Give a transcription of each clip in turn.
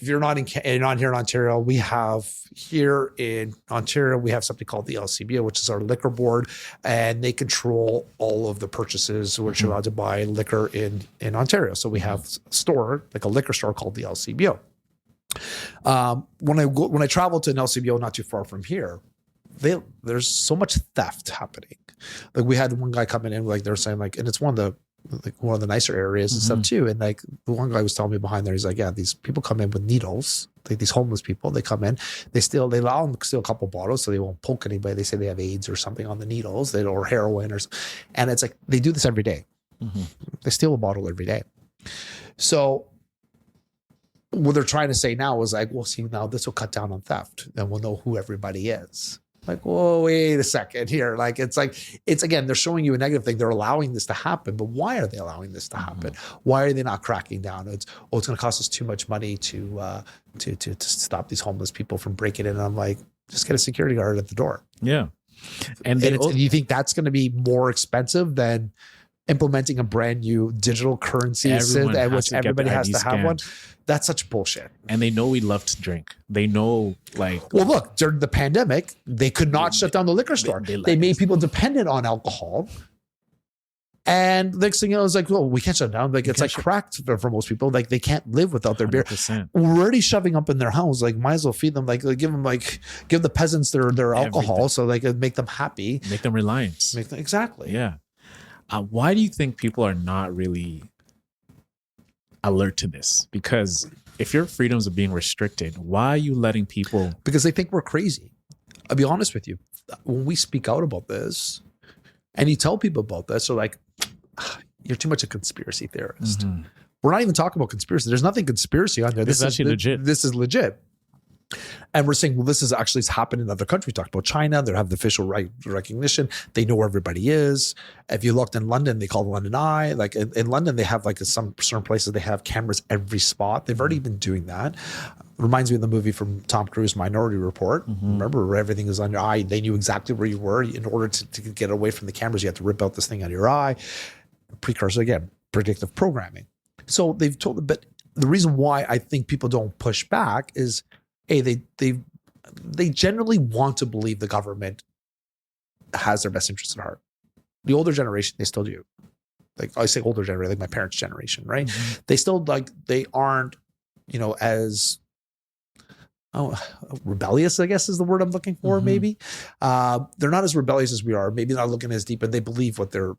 if you're not not here in Ontario, we have something called the LCBO, which is our liquor board, and they control all of the purchases which are allowed to buy liquor in Ontario. So we have a store, like a liquor store called the LCBO. When I travel to an LCBO not too far from here, there's so much theft happening. Like we had one guy coming in, like they're saying like, and it's one of the nicer areas and stuff too. And like the one guy was telling me behind there, he's like, yeah, these people come in with needles, like these homeless people, they come in, they allow them to steal a couple bottles so they won't poke anybody. They say they have AIDS or something on the needles, or heroin and it's like, they do this every day. They steal a bottle every day. So what they're trying to say now is like, well, see, now this will cut down on theft and we'll know who everybody is. Like, whoa, wait a second here. Like, it's again, they're showing you a negative thing. They're allowing this to happen, but why are they allowing this to happen? Why are they not cracking down? It's going to cost us too much money to stop these homeless people from breaking in. And I'm like, just get a security guard at the door. Yeah. And you think that's going to be more expensive than implementing a brand new digital currency at which everybody has to have one? That's such bullshit. And they know we love to drink. They know, like... Well, look, during the pandemic, they could not shut down the liquor store. They made people dependent on alcohol. And next thing you know, it's like, well, we can't shut down. Like, it's like cracked for most people. Like, they can't live without their 100%. Beer. We're already shoving up in their house. Like, might as well feed them. Like give the peasants their alcohol. Everything. So they can make them happy. Make them reliant. Exactly. Yeah. Why do you think people are not really alert to this? Because if your freedoms are being restricted, why are you letting people? Because they think we're crazy. I'll be honest with you. When we speak out about this and you tell people about this, they're like, you're too much a conspiracy theorist. We're not even talking about conspiracy. There's nothing conspiracy on there. This is actually legit. This is legit. And we're saying, well, this is actually happened in other countries. We talked about China. They have the official recognition. They know where everybody is. If you looked in London, they call the London Eye. Like in London, they have like some certain places, they have cameras every spot. They've already been doing that. Reminds me of the movie from Tom Cruise, Minority Report. Remember where everything is on your eye. They knew exactly where you were. In order to get away from the cameras, you have to rip out this thing out of your eye. Precursor, again, predictive programming. So they've told, but the reason why I think people don't push back is, they generally want to believe the government has their best interests at heart. The older generation, they still do. Like I say older generation, like my parents' generation, right? They still they aren't, as rebellious, I guess is the word I'm looking for. Maybe they're not as rebellious as we are. Maybe not looking as deep, but they believe what they're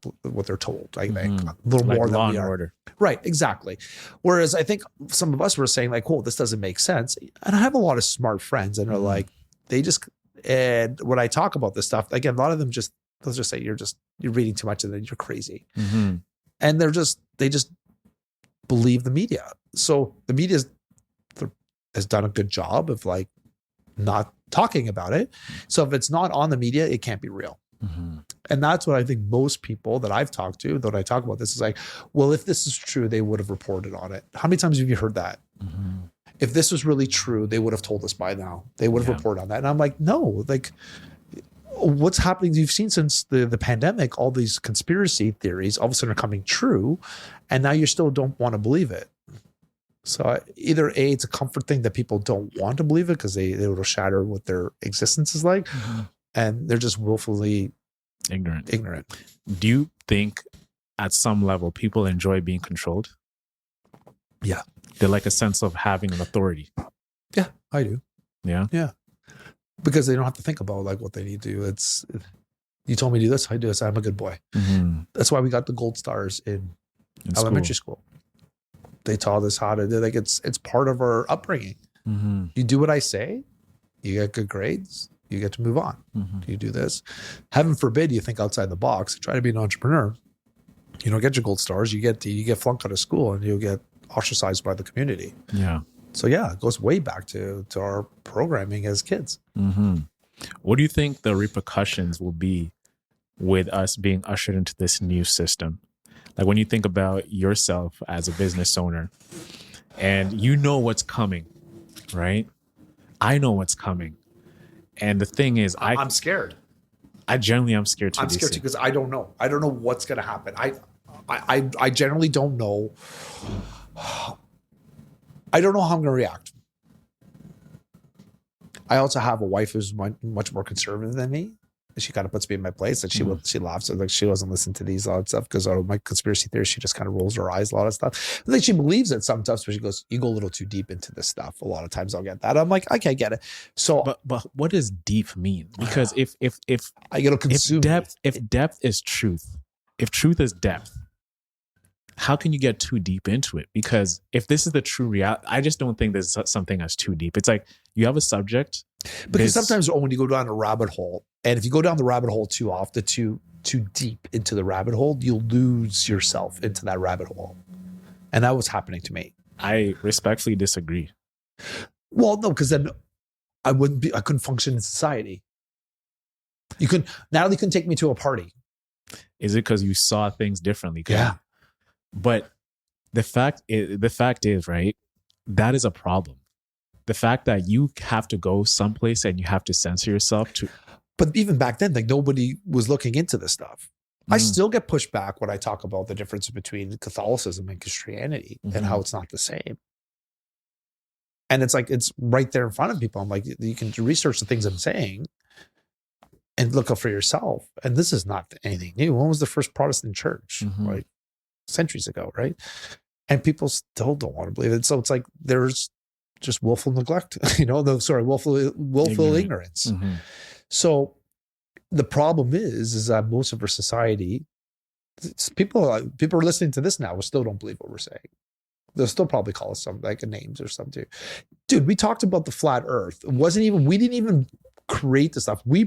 told. I think a little more than we are. Order. Right, exactly. Whereas I think some of us were saying like, "Oh, this doesn't make sense." And I have a lot of smart friends, and they're like, and when I talk about this stuff, again, a lot of them they'll just say, "You're reading too much, and then you're crazy," and they just believe the media. So the media has done a good job of like not talking about it. So if it's not on the media, it can't be real. And that's what I think most people that I've talked to, that I talk about this, is like, well, if this is true, they would have reported on it. How many times have you heard that? If this was really true, they would have told us by now. They would have reported on that. And I'm like, no, like what's happening? You've seen since the pandemic, all these conspiracy theories all of a sudden are coming true. And now you still don't want to believe it. So either it's a comfort thing that people don't want to believe it because they will shatter what their existence is like, and they're just willfully ignorant. Do you think at some level people enjoy being controlled? Yeah. They like a sense of having an authority. Yeah, I do. Yeah? Yeah. Because they don't have to think about like what they need to do. You told me to do this, I do this, I'm a good boy. That's why we got the gold stars in elementary school. They taught us how to do, like, it's part of our upbringing. You do what I say, you get good grades, you get to move on. You do this. Heaven forbid you think outside the box, try to be an entrepreneur. You don't get your gold stars, you get flunked out of school and you'll get ostracized by the community. Yeah. So yeah, it goes way back to our programming as kids. What do you think the repercussions will be with us being ushered into this new system? Like when you think about yourself as a business owner and you know what's coming, right? I know what's coming. And the thing is, I'm scared. I generally am scared too. I'm scared too because I don't know. I don't know what's going to happen. I generally don't know. I don't know how I'm going to react. I also have a wife who's much more conservative than me. She kind of puts me in my place, and she laughs. Like, she doesn't listen to these a lot of stuff because my conspiracy theories, she just kind of rolls her eyes a lot of stuff. I think she believes it sometimes, but she goes, "You go a little too deep into this stuff." A lot of times I'll get that. I'm like, okay, I get it. So, but what does deep mean? Because if I get to consume if depth is truth, if truth is depth, how can you get too deep into it? Because if this is the true reality, I just don't think there's something that's too deep. It's like you have a subject. Because sometimes when you go down a rabbit hole, and if you go down the rabbit hole too often, too deep into the rabbit hole, you'll lose yourself into that rabbit hole. And that was happening to me. I respectfully disagree. Well, no, because then I couldn't function in society. Natalie couldn't take me to a party. Is it because you saw things differently? Yeah. But the fact is, right, that is a problem. The fact that you have to go someplace and you have to censor yourself to. But even back then, like, nobody was looking into this stuff. I still get pushed back when I talk about the difference between Catholicism and Christianity and how it's not the same. And it's like, it's right there in front of people. I'm like, you can research the things I'm saying and look up for yourself. And this is not anything new. When was the first Protestant church? Like centuries ago, right? And people still don't want to believe it. So it's like, there's just willful neglect, willful ignorance. So the problem is that most of our society, people are listening to this now who still don't believe what we're saying. They'll still probably call us some like names or something. Dude, we talked about the flat earth. We didn't even create the stuff. We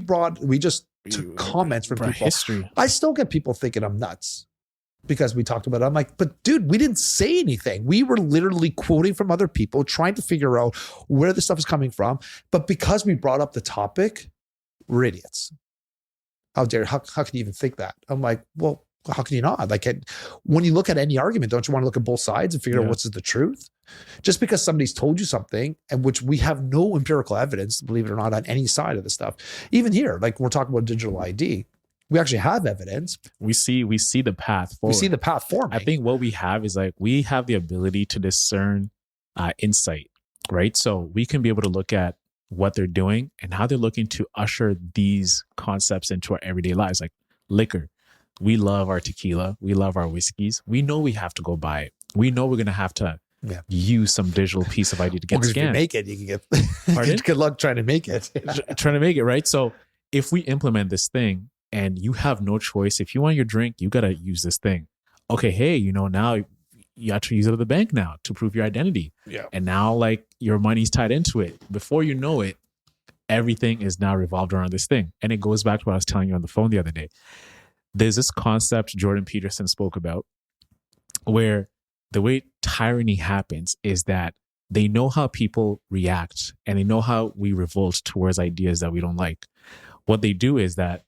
just took comments from people. History. I still get people thinking I'm nuts because we talked about it. I'm like, but dude, we didn't say anything. We were literally quoting from other people, trying to figure out where the stuff is coming from. But because we brought up the topic, we're idiots. How dare, how can you even think that? I'm like, well, how can you not? Like, when you look at any argument, don't you want to look at both sides and figure out what's the truth? Just because somebody's told you something, and which we have no empirical evidence, believe it or not, on any side of the stuff. Even here, like we're talking about digital ID, we actually have evidence. We see the path forward. We see the path forward. I think what we have is like, we have the ability to discern insight, right? So we can be able to look at what they're doing and how they're looking to usher these concepts into our everyday lives. Like liquor. We love our tequila. We love our whiskeys. We know we have to go buy it. We know we're going to have to use some digital piece of ID to get scanned. If you make it, you can get good luck trying to make it. Trying to make it, right? So if we implement this thing and you have no choice, if you want your drink, you got to use this thing. Okay, hey, now you have to use it at the bank now to prove your identity. Yeah. And now like your money's tied into it. Before you know it, everything is now revolved around this thing. And it goes back to what I was telling you on the phone the other day. There's this concept Jordan Peterson spoke about where the way tyranny happens is that they know how people react and they know how we revolt towards ideas that we don't like. What they do is that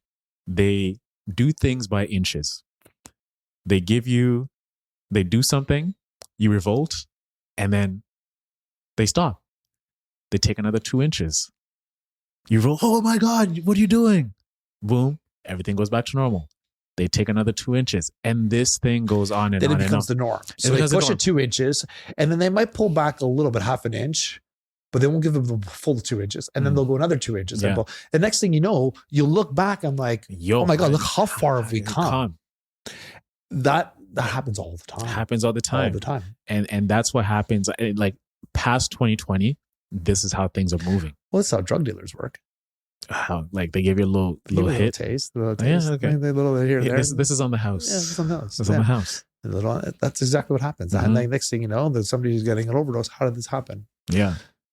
they do things by inches. They do something, you revolt, and then they stop. They take another 2 inches. You roll, oh my God, what are you doing? Boom, everything goes back to normal. They take another 2 inches, and this thing goes on and then on. Then it becomes the norm. So they push it 2 inches, and then they might pull back a little bit, half an inch, but they won't give them the full 2 inches. And then they'll go another 2 inches. Yeah. And next thing you know, you look back, I'm like, oh my God, look how far have we come. That happens all the time. Happens all the time. All the time. And that's what happens. Like past 2020, this is how things are moving. Well, that's how drug dealers work. How, like they give you a little hit, taste, a little taste. Yeah, okay. They little here, there. This is on the house. Yeah, this is on the house. This is on the house. That's exactly what happens. And like next thing you know, there's somebody who's getting an overdose. How did this happen? Yeah.